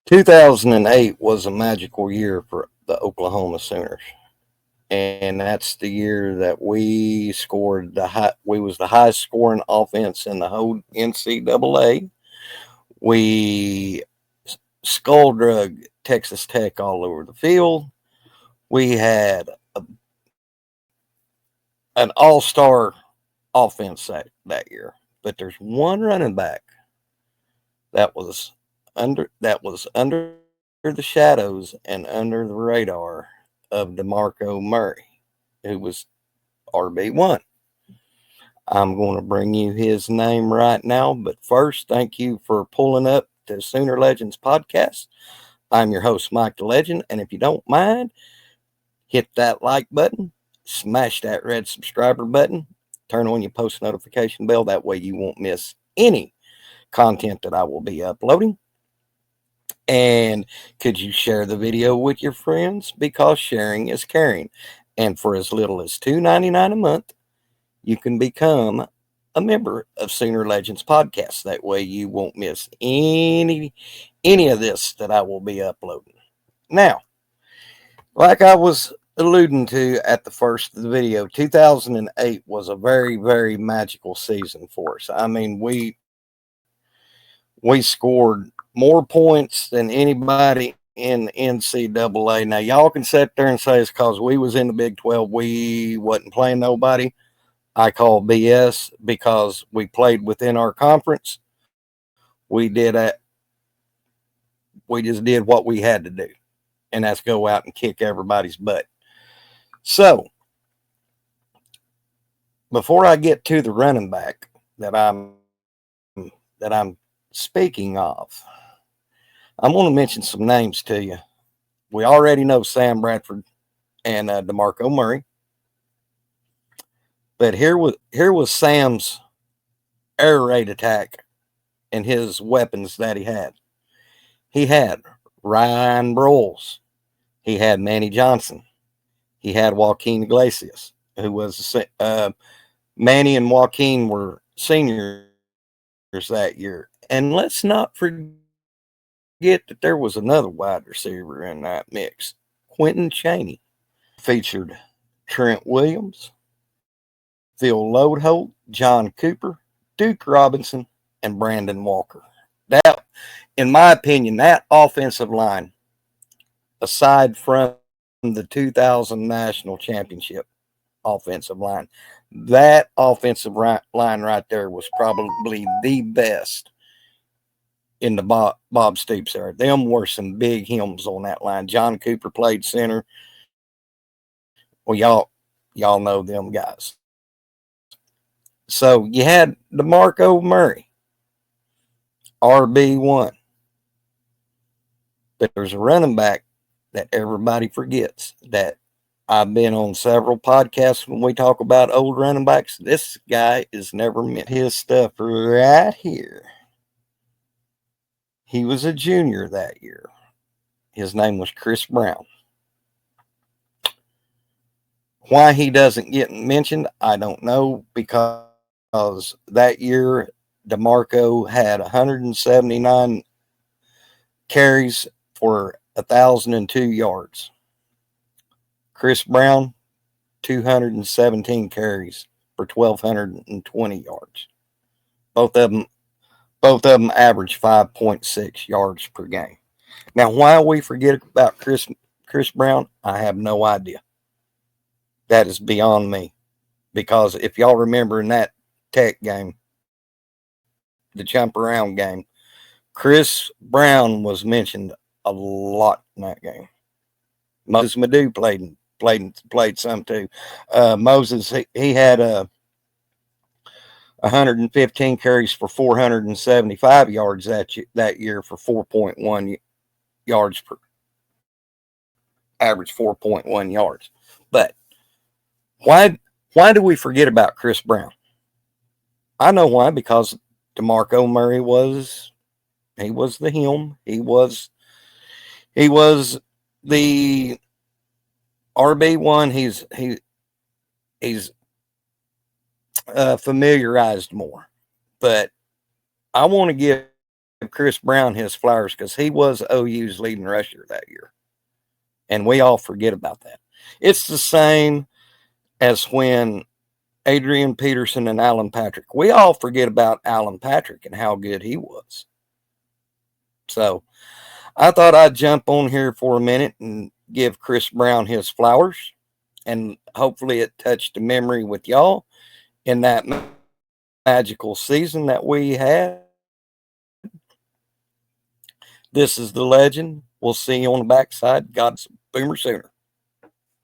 2008 was a magical year for the Oklahoma Sooners, and that's the year that we scored the high. We was the highest scoring offense in the whole NCAA. We skull drug Texas Tech all over the field. We had an all-star offense that year, but there's one running back that was under the shadows and under the radar of DeMarco Murray, who was RB1. I'm going to bring you his name right now, but first, thank you for pulling up to Sooner Legends podcast. I'm your host, Mike the Legend, and if you don't mind, hit that like button, smash that red subscriber button, turn on your post notification bell. That way you won't miss any content that I will be uploading. And could you share the video with your friends? Because sharing is caring. And for as little as $2.99 a month, you can become a member of Sooner Legends Podcast. That way you won't miss any of this that I will be uploading. Now, like I was alluding to at the first of the video, 2008 was a very, very magical season for us. I mean, we scored more points than anybody in the NCAA. Now, y'all can sit there and say it's because we was in the Big 12. We wasn't playing nobody. I call BS because we played within our conference. We just did what we had to do, and that's go out and kick everybody's butt. So, before I get to the running back that I'm speaking of, I'm going to mention some names to you. We already know Sam Bradford and DeMarco Murray, but here was Sam's air raid attack and his weapons that he had. He had Ryan Broyles. He had Manny Johnson. He had Joaquin Iglesias, who was Manny and Joaquin were seniors that year. And let's not forget that there was another wide receiver in that mix, Quentin Chaney. Featured Trent Williams, Phil Lodeholt, John Cooper, Duke Robinson, and Brandon Walker. That, in my opinion, that offensive line, aside from the 2000 national championship offensive line, that offensive line right there was probably the best in the Bob Stoops era. Them were some big hymns on that line. John Cooper played center. Well, y'all know them guys. So you had DeMarco Murray, RB1. But there's a running back that everybody forgets that I've been on several podcasts when we talk about old running backs. This guy is never met his stuff right here. He was a junior that year. His name was Chris Brown. Why he doesn't get mentioned, I don't know, because that year DeMarco had 179 carries for 1,002 yards. Chris Brown, 217 carries for 1,220 yards. Both of them averaged 5.6 yards per game. Now, why we forget about Chris Brown, I have no idea. That is beyond me. Because if y'all remember in that Tech game, the jump around game, Chris Brown was mentioned a lot in that game. Moses Madu played some too. Moses he had 115 carries for 475 yards that year for 4.1 yards per average 4.1 yards. But why do we forget about Chris Brown? I know why, because DeMarco Murray was the him. He was the RB1. He's familiarized more. But I want to give Chris Brown his flowers because he was OU's leading rusher that year. And we all forget about that. It's the same as when Adrian Peterson and Alan Patrick. We all forget about Alan Patrick and how good he was. So I thought I'd jump on here for a minute and give Chris Brown his flowers. And hopefully it touched a memory with y'all in that magical season that we had. This is the legend. We'll see you on the backside. God's Boomer Sooner.